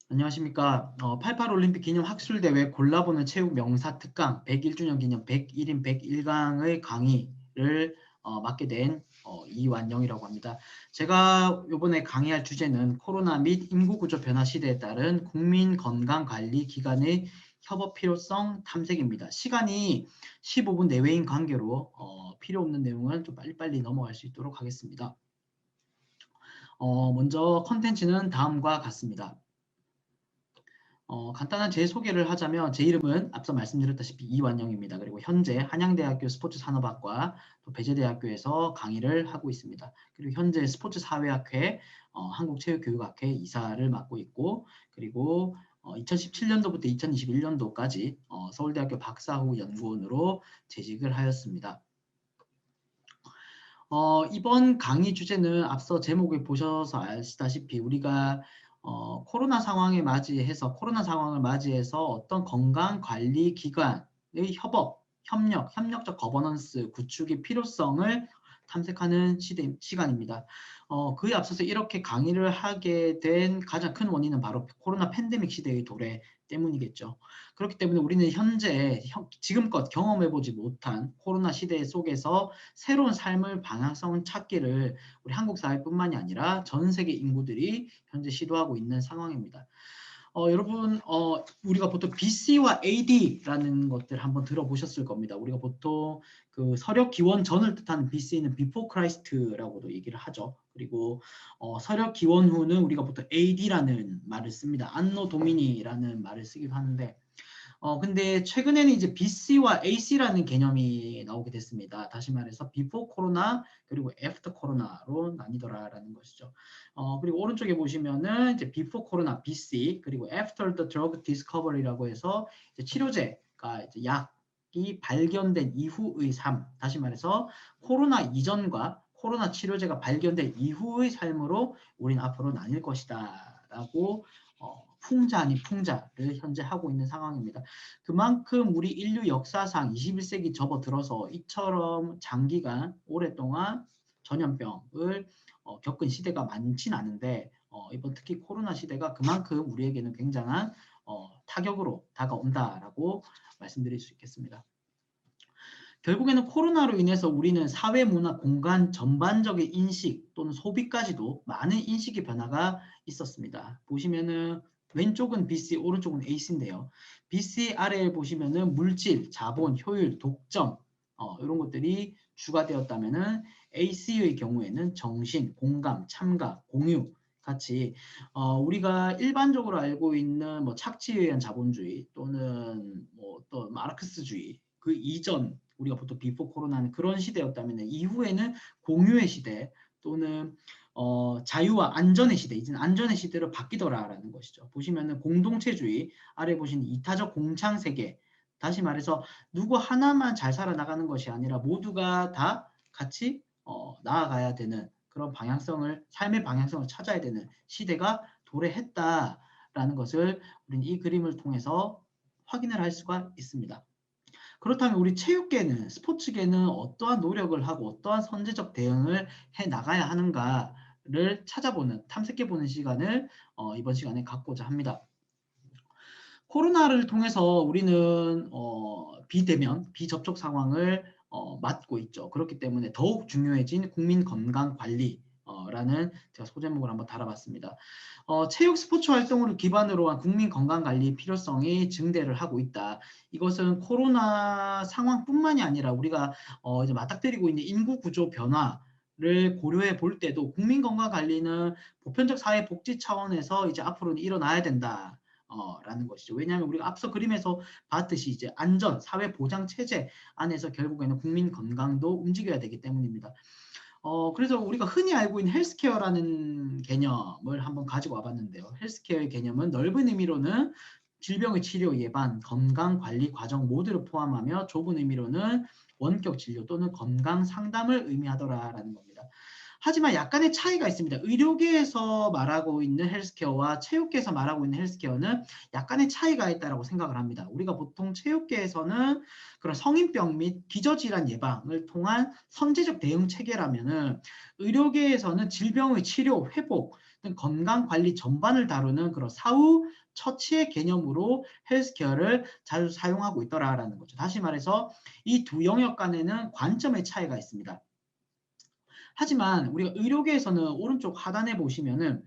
안녕하십니까. 88 올림픽 기념 학술대회 골라보는 체육 명사 특강 101주년 기념 101인 101강의 강의를 맡게 된 이완영이라고 합니다. 제가 이번에 강의할 주제는 코로나 및 인구구조 변화 시대에 따른 국민건강관리 기관의 협업 필요성 탐색입니다. 시간이 15분 내외인 관계로 필요 없는 내용은 좀 빨리빨리 넘어갈 수 있도록 하겠습니다. 먼저 컨텐츠는 다음과 같습니다. 간단한 제 소개를 하자면 제 이름은 앞서 말씀드렸다시피 이완영입니다. 그리고 현재 한양대학교 스포츠산업학과 또 배재대학교에서 강의를 하고 있습니다. 그리고 현재 스포츠사회학회, 한국체육교육학회 이사를 맡고 있고, 그리고 2017년도부터 2021년도까지 서울대학교 박사후 연구원으로 재직을 하였습니다. 이번 강의 주제는 앞서 제목을 보셔서 아시다시피 우리가 코로나 상황을 맞이해서 어떤 건강관리기관의 협력적 거버넌스 구축의 필요성을 탐색하는 시간입니다. 그에 앞서서 이렇게 강의를 하게 된 가장 큰 원인은 바로 코로나 팬데믹 시대의 도래 때문이겠죠. 그렇기 때문에 우리는 현재 지금껏 경험해보지 못한 코로나 시대 속에서 새로운 삶의 방향성 찾기를 우리 한국 사회뿐만이 아니라 전 세계 인구들이 현재 시도하고 있는 상황입니다. 여러분, 우리가 보통 BC와 AD라는 것들 한번 들어보셨을 겁니다. 우리가 보통 그 서력 기원 전을 뜻하는 BC는 Before Christ라고도 얘기를 하죠. 그리고 서력 기원 후는 우리가 보통 AD라는 말을 씁니다. 안노 도미니라는 말을 쓰기도 하는데 근데 최근에는 이제 BC와 AC라는 개념이 나오게 됐습니다. 다시 말해서 before 코로나 그리고 after 코로나로 나뉘더라라는 것이죠. 그리고 오른쪽에 보시면은 이제 before 코로나 BC 그리고 after the drug discovery라고 해서 이제 치료제가 이제 약이 발견된 이후의 삶. 다시 말해서 코로나 이전과 코로나 치료제가 발견된 이후의 삶으로 우리는 앞으로 나뉠 것이다라고 풍자 아닌 풍자를 현재 하고 있는 상황입니다. 그만큼 우리 인류 역사상 21세기 접어들어서 이처럼 장기간 오랫동안 전염병을 겪은 시대가 많진 않은데 이번 특히 코로나 시대가 그만큼 우리에게는 굉장한 타격으로 다가온다라고 말씀드릴 수 있겠습니다. 결국에는 코로나로 인해서 우리는 사회, 문화, 공간 전반적인 인식 또는 소비까지도 많은 인식의 변화가 있었습니다. 보시면은 왼쪽은 BC, 오른쪽은 AC인데요. BC 아래에 보시면은 물질, 자본, 효율, 독점 이런 것들이 주가 되었다면은 AC의 경우에는 정신, 공감, 참가, 공유 같이 우리가 일반적으로 알고 있는 뭐 착취에 의한 자본주의 또는 뭐 또 마르크스주의 그 이전 우리가 보통 비포 코로나는 그런 시대였다면 이후에는 공유의 시대 또는 자유와 안전의 시대, 이제는 안전의 시대로 바뀌더라라는 것이죠. 보시면은 공동체주의, 아래 보시는 이타적 공창 세계, 다시 말해서 누구 하나만 잘 살아나가는 것이 아니라 모두가 다 같이 나아가야 되는 그런 방향성을, 삶의 방향성을 찾아야 되는 시대가 도래했다라는 것을 우리는 이 그림을 통해서 확인을 할 수가 있습니다. 그렇다면 우리 체육계는 스포츠계는 어떠한 노력을 하고 어떠한 선제적 대응을 해 나가야 하는가를 찾아보는 탐색해보는 시간을 이번 시간에 갖고자 합니다. 코로나를 통해서 우리는 비대면, 비접촉 상황을 맞고 있죠. 그렇기 때문에 더욱 중요해진 국민건강관리 라는 제가 소제목을 한번 달아봤습니다. 체육 스포츠 활동을 기반으로 한 국민건강관리 필요성이 증대를 하고 있다. 이것은 코로나 상황뿐만이 아니라 우리가 이제 맞닥뜨리고 있는 인구구조 변화를 고려해 볼 때도 국민건강관리는 보편적 사회복지 차원에서 이제 앞으로는 일어나야 된다. 라는 것이죠. 왜냐하면 우리가 앞서 그림에서 봤듯이 이제 안전, 사회 보장 체제 안에서 결국에는 국민 건강도 움직여야 되기 때문입니다. 그래서 우리가 흔히 알고 있는 헬스케어라는 개념을 한번 가지고 와봤는데요. 헬스케어의 개념은 넓은 의미로는 질병의 치료, 예방, 건강 관리 과정 모두를 포함하며 좁은 의미로는 원격 진료 또는 건강 상담을 의미하더라라는 겁니다. 하지만 약간의 차이가 있습니다. 의료계에서 말하고 있는 헬스케어와 체육계에서 말하고 있는 헬스케어는 약간의 차이가 있다고 생각을 합니다. 우리가 보통 체육계에서는 그런 성인병 및 기저질환 예방을 통한 선제적 대응 체계라면은 의료계에서는 질병의 치료, 회복 건강관리 전반을 다루는 그런 사후 처치의 개념으로 헬스케어를 자주 사용하고 있더라라는 거죠. 다시 말해서 이 두 영역 간에는 관점의 차이가 있습니다. 하지만 우리가 의료계에서는 오른쪽 하단에 보시면은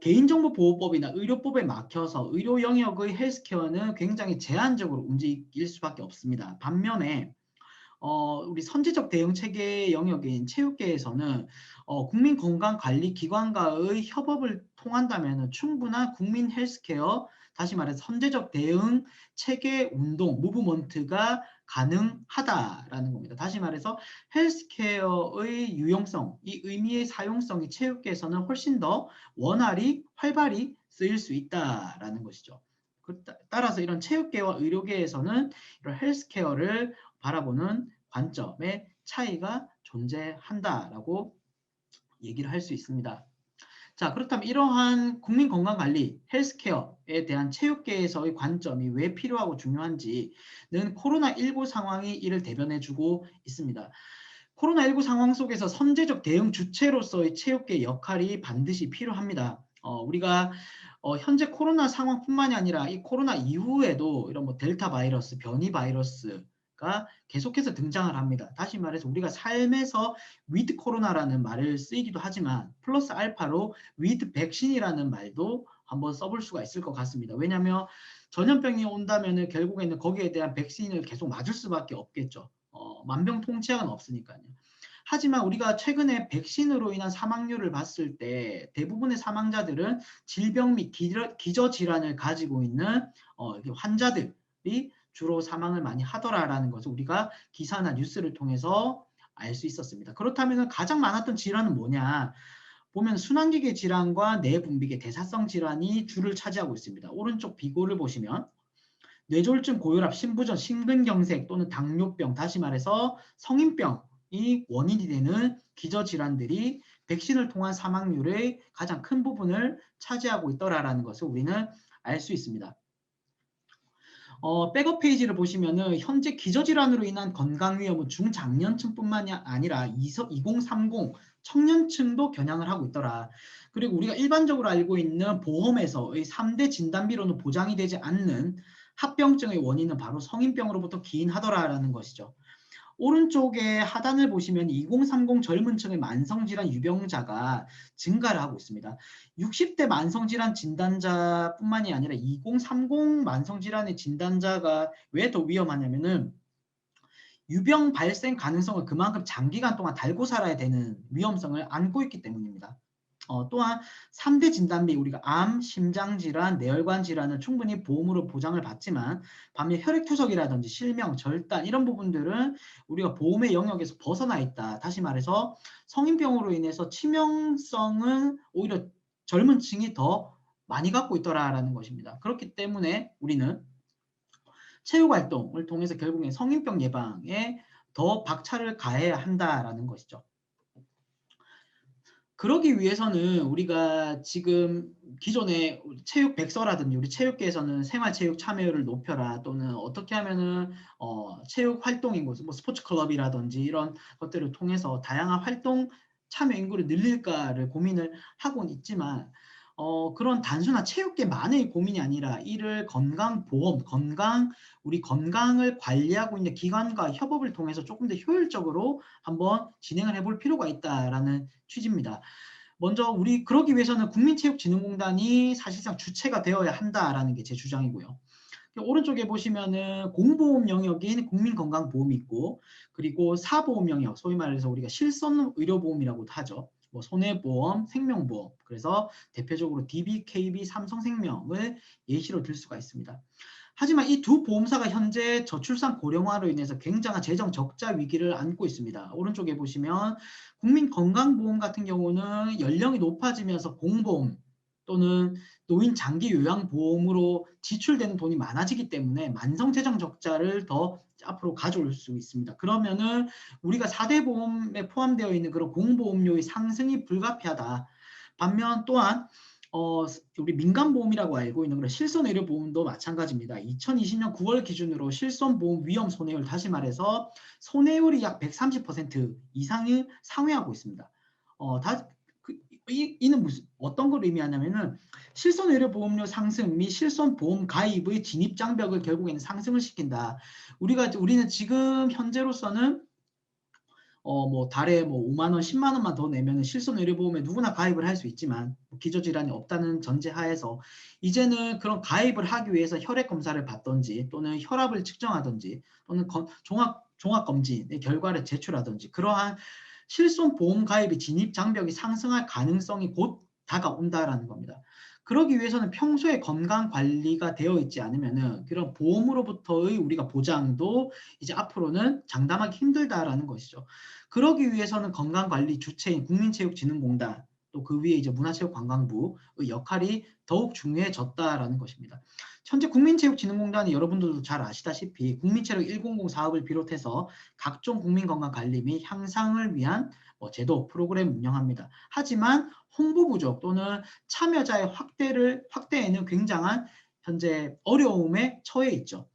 개인정보보호법이나 의료법에 막혀서 의료 영역의 헬스케어는 굉장히 제한적으로 움직일 수밖에 없습니다. 반면에 우리 선제적 대응 체계 영역인 체육계에서는 국민건강관리기관과의 협업을 통한다면 충분한 국민 헬스케어, 다시 말해서 선제적 대응 체계 운동, 무브먼트가 가능하다라는 겁니다. 다시 말해서 헬스케어의 유용성, 이 의미의 사용성이 체육계에서는 훨씬 더 원활히, 활발히 쓰일 수 있다라는 것이죠. 따라서 이런 체육계와 의료계에서는 이런 헬스케어를 바라보는 관점의 차이가 존재한다라고 얘기를 할 수 있습니다. 자, 그렇다면 이러한 국민건강관리, 헬스케어에 대한 체육계에서의 관점이 왜 필요하고 중요한지는 코로나19 상황이 이를 대변해주고 있습니다. 코로나19 상황 속에서 선제적 대응 주체로서의 체육계의 역할이 반드시 필요합니다. 우리가 현재 코로나 상황뿐만이 아니라 이 코로나 이후에도 이런 뭐 델타 바이러스, 변이 바이러스가 계속해서 등장을 합니다. 다시 말해서 우리가 삶에서 위드 코로나라는 말을 쓰이기도 하지만 플러스 알파로 위드 백신이라는 말도 한번 써볼 수가 있을 것 같습니다. 왜냐하면 전염병이 온다면 결국에는 거기에 대한 백신을 계속 맞을 수밖에 없겠죠. 만병통치약은 없으니까요. 하지만 우리가 최근에 백신으로 인한 사망률을 봤을 때 대부분의 사망자들은 질병 및 기저질환을 가지고 있는 환자들이 주로 사망을 많이 하더라라는 것을 우리가 기사나 뉴스를 통해서 알 수 있었습니다. 그렇다면 가장 많았던 질환은 뭐냐? 보면 순환기계 질환과 내분비계 대사성 질환이 주를 차지하고 있습니다. 오른쪽 비고를 보시면 뇌졸중, 고혈압, 심부전, 심근경색 또는 당뇨병, 다시 말해서 성인병이 원인이 되는 기저질환들이 백신을 통한 사망률의 가장 큰 부분을 차지하고 있더라라는 것을 우리는 알 수 있습니다. 백업 페이지를 보시면은 현재 기저질환으로 인한 건강 위험은 중장년층뿐만이 아니라 2030 청년층도 겨냥을 하고 있더라. 그리고 우리가 일반적으로 알고 있는 보험에서의 3대 진단비로는 보장이 되지 않는 합병증의 원인은 바로 성인병으로부터 기인하더라라는 것이죠. 오른쪽에 하단을 보시면 2030 젊은 층의 만성질환 유병자가 증가를 하고 있습니다. 60대 만성질환 진단자뿐만이 아니라 2030 만성질환의 진단자가 왜 더 위험하냐면은 유병 발생 가능성을 그만큼 장기간 동안 달고 살아야 되는 위험성을 안고 있기 때문입니다. 또한 3대 진단비 우리가 암, 심장질환, 뇌혈관 질환은 충분히 보험으로 보장을 받지만 반면 혈액투석이라든지 실명, 절단 이런 부분들은 우리가 보험의 영역에서 벗어나 있다. 다시 말해서 성인병으로 인해서 치명성은 오히려 젊은 층이 더 많이 갖고 있더라라는 것입니다. 그렇기 때문에 우리는 체육활동을 통해서 결국엔 성인병 예방에 더 박차를 가해야 한다라는 것이죠. 그러기 위해서는 우리가 지금 기존의 체육 백서라든지 우리 체육계에서는 생활체육 참여율을 높여라 또는 어떻게 하면은 체육 활동인 곳, 뭐 스포츠 클럽이라든지 이런 것들을 통해서 다양한 활동 참여 인구를 늘릴까를 고민을 하고는 있지만 그런 단순한 체육계만의 고민이 아니라 이를 건강보험, 우리 건강을 관리하고 있는 기관과 협업을 통해서 조금 더 효율적으로 한번 진행을 해볼 필요가 있다라는 취지입니다. 먼저 우리 그러기 위해서는 국민체육진흥공단이 사실상 주체가 되어야 한다라는 게 제 주장이고요. 오른쪽에 보시면은 공보험 영역인 국민건강보험이 있고 그리고 사보험 영역, 소위 말해서 우리가 실손의료보험이라고도 하죠. 뭐 손해보험, 생명보험, 그래서 대표적으로 DB, KB, 삼성생명을 예시로 들 수가 있습니다. 하지만 이 두 보험사가 현재 저출산 고령화로 인해서 굉장한 재정 적자 위기를 안고 있습니다. 오른쪽에 보시면 국민건강보험 같은 경우는 연령이 높아지면서 공보험 또는 노인 장기 요양보험으로 지출되는 돈이 많아지기 때문에 만성 재정 적자를 더 앞으로 가져올 수 있습니다. 그러면은 우리가 4대 보험에 포함되어 있는 그런 공보험료의 상승이 불가피하다. 반면 또한 우리 민간보험이라고 알고 있는 그런 실손의료보험도 마찬가지입니다. 2020년 9월 기준으로 실손보험 위험 손해율, 다시 말해서 손해율이 약 130% 이상을 상회하고 있습니다. 이는 어떤 걸 의미하냐면은 실손의료보험료 상승 및 실손보험 가입의 진입장벽을 결국에는 상승을 시킨다. 우리는 지금 현재로서는 뭐 달에 뭐 5만 원, 10만 원만 더 내면은 실손의료보험에 누구나 가입을 할 수 있지만 뭐 기저질환이 없다는 전제하에서 이제는 그런 가입을 하기 위해서 혈액 검사를 받던지 또는 혈압을 측정하던지 또는 종합검진의 결과를 제출하던지 그러한 실손보험 가입의 진입 장벽이 상승할 가능성이 곧 다가온다라는 겁니다. 그러기 위해서는 평소에 건강 관리가 되어 있지 않으면은 그런 보험으로부터의 우리가 보장도 이제 앞으로는 장담하기 힘들다라는 것이죠. 그러기 위해서는 건강관리 주체인 국민체육진흥공단 또 그 위에 이제 문화체육관광부의 역할이 더욱 중요해졌다라는 것입니다. 현재 국민체육진흥공단이 여러분들도 잘 아시다시피 국민체력 100 사업을 비롯해서 각종 국민건강관리 및 향상을 위한 제도, 프로그램 운영합니다. 하지만 홍보 부족 또는 참여자의 확대에는 굉장한 현재 어려움에 처해 있죠.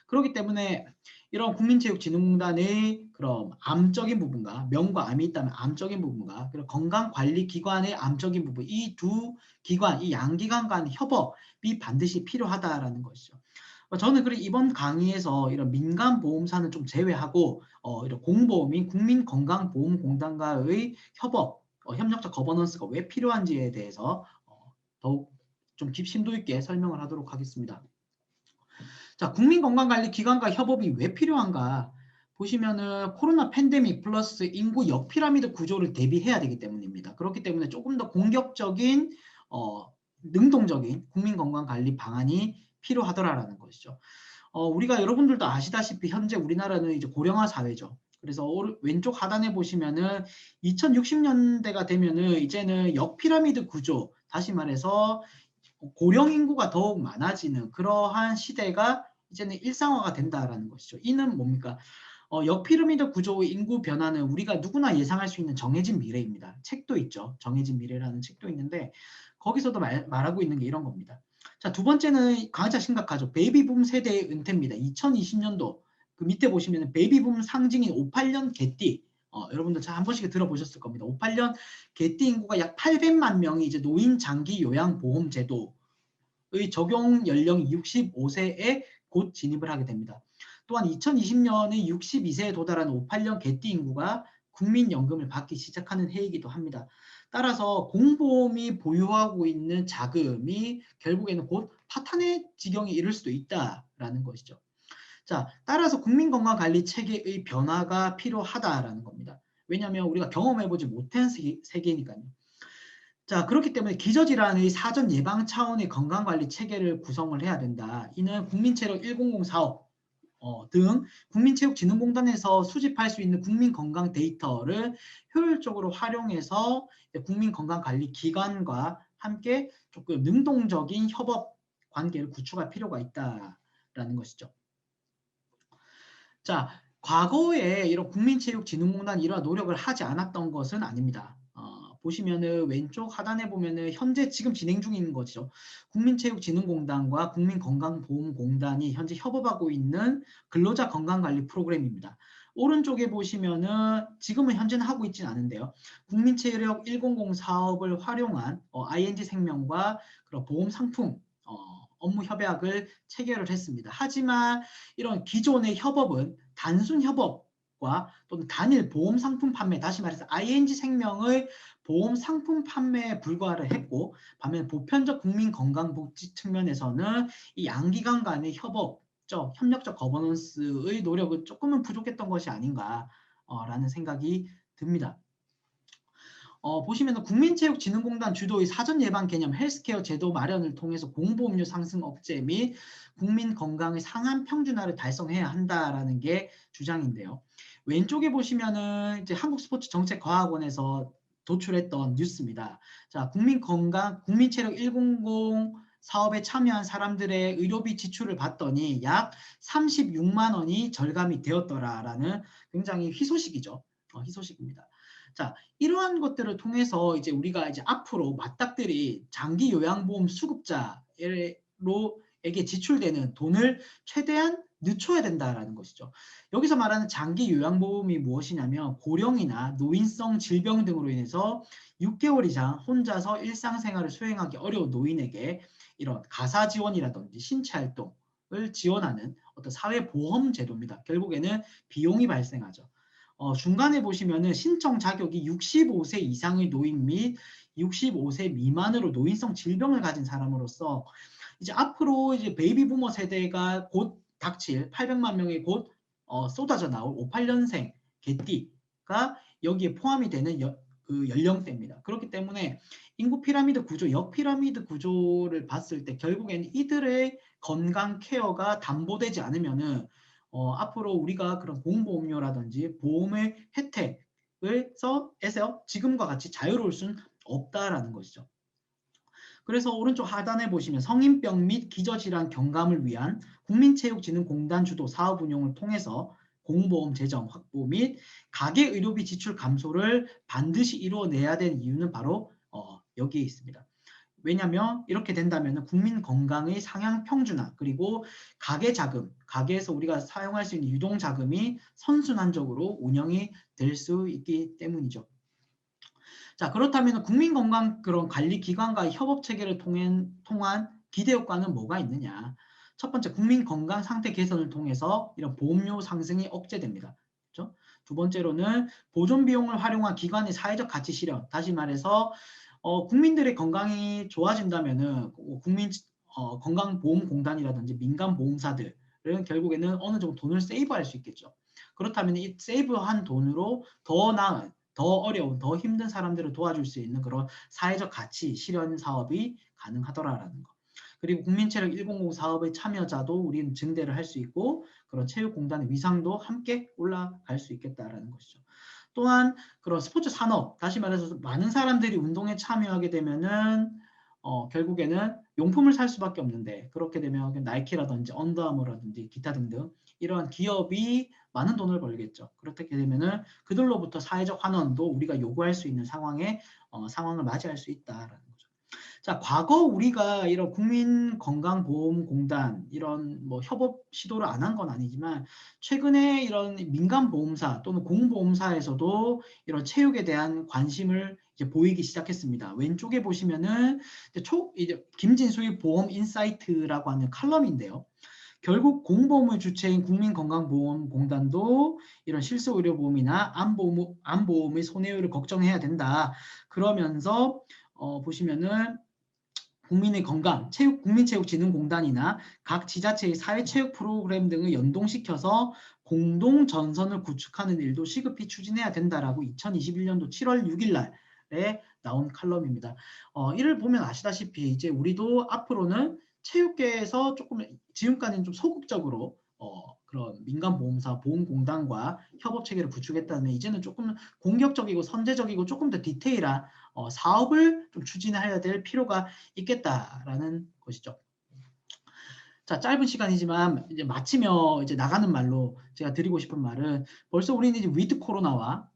그렇기 때문에 이런 국민체육진흥공단의 그런 암적인 부분과 명과 암이 있다면 암적인 부분과 그리고 건강관리기관의 암적인 부분 이 두 기관, 이 양기관 간 협업이 반드시 필요하다라는 것이죠. 저는 그리고 이번 강의에서 이런 민간보험사는 좀 제외하고 이런 공보험인 국민건강보험공단과의 협업, 협력적 거버넌스가 왜 필요한지에 대해서 더욱 좀 심도 있게 설명을 하도록 하겠습니다. 자, 국민건강관리기관과 협업이 왜 필요한가? 보시면은 코로나 팬데믹 플러스 인구 역피라미드 구조를 대비해야 되기 때문입니다. 그렇기 때문에 조금 더 공격적인 능동적인 국민건강관리 방안이 필요하더라라는 것이죠. 우리가 여러분들도 아시다시피 현재 우리나라는 이제 고령화 사회죠. 그래서 왼쪽 하단에 보시면은 2060년대가 되면은 이제는 역피라미드 구조, 다시 말해서 고령 인구가 더욱 많아지는 그러한 시대가 이제는 일상화가 된다라는 것이죠. 이는 뭡니까? 역피라미드 구조의 인구 변화는 우리가 누구나 예상할 수 있는 정해진 미래입니다. 책도 있죠. 정해진 미래라는 책도 있는데 거기서도 말하고 있는 게 이런 겁니다. 자, 두 번째는 가장 심각하죠. 베이비붐 세대의 은퇴입니다. 2020년도 그 밑에 보시면 베이비붐 상징인 58년 개띠 여러분들 한 번씩 들어보셨을 겁니다. 58년 개띠 인구가 약 800만 명이 이제 노인 장기 요양 보험 제도의 적용 연령이 65세에 곧 진입을 하게 됩니다. 또한 2020년에 62세에 도달한 58년 개띠 인구가 국민연금을 받기 시작하는 해이기도 합니다. 따라서 공보험이 보유하고 있는 자금이 결국에는 곧 파탄의 지경에 이를 수도 있다라는 것이죠. 자, 따라서 국민건강관리 체계의 변화가 필요하다라는 겁니다. 왜냐하면 우리가 경험해보지 못한 세계니까요. 자, 그렇기 때문에 기저질환의 사전 예방 차원의 건강관리 체계를 구성을 해야 된다. 이는 국민체력 100 사업 등 국민체육진흥공단에서 수집할 수 있는 국민건강 데이터를 효율적으로 활용해서 국민건강관리기관과 함께 조금 능동적인 협업 관계를 구축할 필요가 있다라는 것이죠. 자, 과거에 이런 국민체육진흥공단이 이러한 노력을 하지 않았던 것은 아닙니다. 보시면은 왼쪽 하단에 보면은 현재 지금 진행 중인 거죠. 국민체육진흥공단과 국민건강보험공단이 현재 협업하고 있는 근로자 건강관리 프로그램입니다. 오른쪽에 보시면은 지금은 현재는 하고 있지는 않은데요. 국민체력 100 사업을 활용한 ING생명과 그런 보험 상품 업무 협약을 체결을 했습니다. 하지만 이런 기존의 협업은 단순 협업과 또는 단일 보험 상품 판매, 다시 말해서 ING생명의 보험 상품 판매에 불과를 했고 반면 보편적 국민건강복지 측면에서는 이 양기관 간의 협력적 거버넌스의 노력은 조금은 부족했던 것이 아닌가라는 생각이 듭니다. 보시면 국민체육진흥공단 주도의 사전예방 개념 헬스케어 제도 마련을 통해서 공보험료 상승 억제 및 국민 건강의 상한 평준화를 달성해야 한다라는 게 주장인데요. 왼쪽에 보시면은 이제 한국스포츠정책과학원에서 도출했던 뉴스입니다. 자, 국민체력 100 사업에 참여한 사람들의 의료비 지출을 봤더니 약 36만 원이 절감이 되었더라라는 굉장히 희소식이죠. 희소식입니다. 자, 이러한 것들을 통해서 이제 우리가 이제 앞으로 맞닥뜨릴 장기 요양보험 수급자로에게 지출되는 돈을 최대한 늦춰야 된다라는 것이죠. 여기서 말하는 장기 요양보험이 무엇이냐면 고령이나 노인성 질병 등으로 인해서 6개월 이상 혼자서 일상생활을 수행하기 어려운 노인에게 이런 가사 지원이라든지 신체 활동을 지원하는 어떤 사회보험 제도입니다. 결국에는 비용이 발생하죠. 중간에 보시면은 신청 자격이 65세 이상의 노인 및 65세 미만으로 노인성 질병을 가진 사람으로서 이제 앞으로 이제 베이비 부머 세대가 곧 닥칠 800만 명이 곧 쏟아져 나올 58년생 개띠가 여기에 포함이 되는 그 연령대입니다. 그렇기 때문에 인구 피라미드 구조, 역 피라미드 구조를 봤을 때 결국에는 이들의 건강 케어가 담보되지 않으면은 앞으로 우리가 그런 공보험료라든지 보험의 혜택에서 지금과 같이 자유로울 수는 없다라는 것이죠. 그래서 오른쪽 하단에 보시면 성인병 및 기저질환 경감을 위한 국민체육진흥공단 주도 사업 운용을 통해서 공보험 재정 확보 및 가계의료비 지출 감소를 반드시 이루어내야 되는 이유는 바로 여기에 있습니다. 왜냐하면 이렇게 된다면 국민 건강의 상향 평준화 그리고 가계 자금, 가계에서 우리가 사용할 수 있는 유동 자금이 선순환적으로 운영이 될 수 있기 때문이죠. 자, 그렇다면 국민건강 그런 관리기관과의 협업 체계를 통한 기대 효과는 뭐가 있느냐? 첫 번째, 국민건강 상태 개선을 통해서 이런 보험료 상승이 억제됩니다. 그렇죠? 두 번째로는 보존 비용을 활용한 기관의 사회적 가치 실현. 다시 말해서 국민들의 건강이 좋아진다면은 국민 건강보험공단이라든지 민간 보험사들은 결국에는 어느 정도 돈을 세이브할 수 있겠죠. 그렇다면 이 세이브한 돈으로 더 나은 더 어려운, 더 힘든 사람들을 도와줄 수 있는 그런 사회적 가치 실현 사업이 가능하더라라는 거. 그리고 국민체력 100 사업의 참여자도 우리는 증대를 할 수 있고 그런 체육공단의 위상도 함께 올라갈 수 있겠다라는 것이죠. 또한 그런 스포츠 산업, 다시 말해서 많은 사람들이 운동에 참여하게 되면은 결국에는 용품을 살 수밖에 없는데 그렇게 되면 나이키라든지 언더아머라든지 기타 등등 이러한 기업이 많은 돈을 벌겠죠. 그렇게 되면은 그들로부터 사회적 환원도 우리가 요구할 수 있는 상황을 맞이할 수 있다라는 거죠. 자, 과거 우리가 이런 국민건강보험공단 이런 뭐 협업 시도를 안 한 건 아니지만 최근에 이런 민간보험사 또는 공보험사에서도 이런 체육에 대한 관심을 이제 보이기 시작했습니다. 왼쪽에 보시면은 이제 김진수의 보험인사이트라고 하는 칼럼인데요. 결국 공보험의 주체인 국민건강보험공단도 이런 실손의료보험이나 암보험의 손해율을 걱정해야 된다. 그러면서 보시면은 국민의 건강, 국민체육진흥공단이나 각 지자체의 사회체육 프로그램 등을 연동시켜서 공동 전선을 구축하는 일도 시급히 추진해야 된다라고 2021년도 7월 6일 날에 나온 칼럼입니다. 이를 보면 아시다시피 이제 우리도 앞으로는 체육계에서 조금 지금까지는 좀 소극적으로 그런 민간보험사, 보험공단과 협업 체계를 구축했다면 이제는 조금 공격적이고 선제적이고 조금 더 디테일한 사업을 좀 추진해야 될 필요가 있겠다라는 것이죠. 자, 짧은 시간이지만 이제 마치며 이제 나가는 말로 제가 드리고 싶은 말은 벌써 우리는 이제 위드 코로나와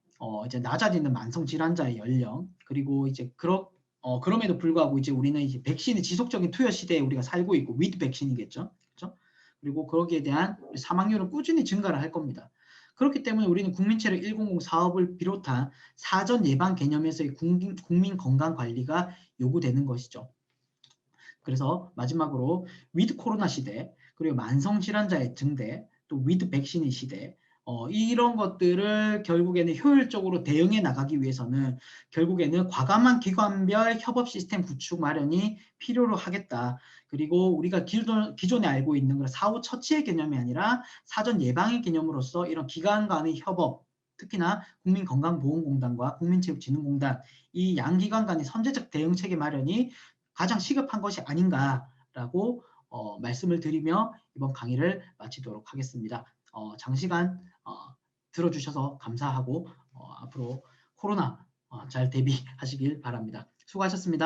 이제 낮아지는 만성 질환자의 연령 그리고 이제 그럼에도 불구하고 이제 우리는 이제 백신의 지속적인 투여 시대에 우리가 살고 있고 위드 백신이겠죠. 그렇죠? 그리고 거기에 대한 사망률은 꾸준히 증가를 할 겁니다. 그렇기 때문에 우리는 국민체력 100 사업을 비롯한 사전 예방 개념에서의 국민 건강 관리가 요구되는 것이죠. 그래서 마지막으로 위드 코로나 시대 그리고 만성 질환자의 증대 또 위드 백신의 시대 이런 것들을 결국에는 효율적으로 대응해 나가기 위해서는 결국에는 과감한 기관별 협업 시스템 구축 마련이 필요로 하겠다. 그리고 우리가 기존에 알고 있는 그런 사후 처치의 개념이 아니라 사전 예방의 개념으로서 이런 기관 간의 협업 특히나 국민건강보험공단과 국민체육진흥공단 이 양기관 간의 선제적 대응 체계 마련이 가장 시급한 것이 아닌가라고 말씀을 드리며 이번 강의를 마치도록 하겠습니다. 장시간 들어주셔서 감사하고 앞으로 코로나 잘 대비하시길 바랍니다. 수고하셨습니다.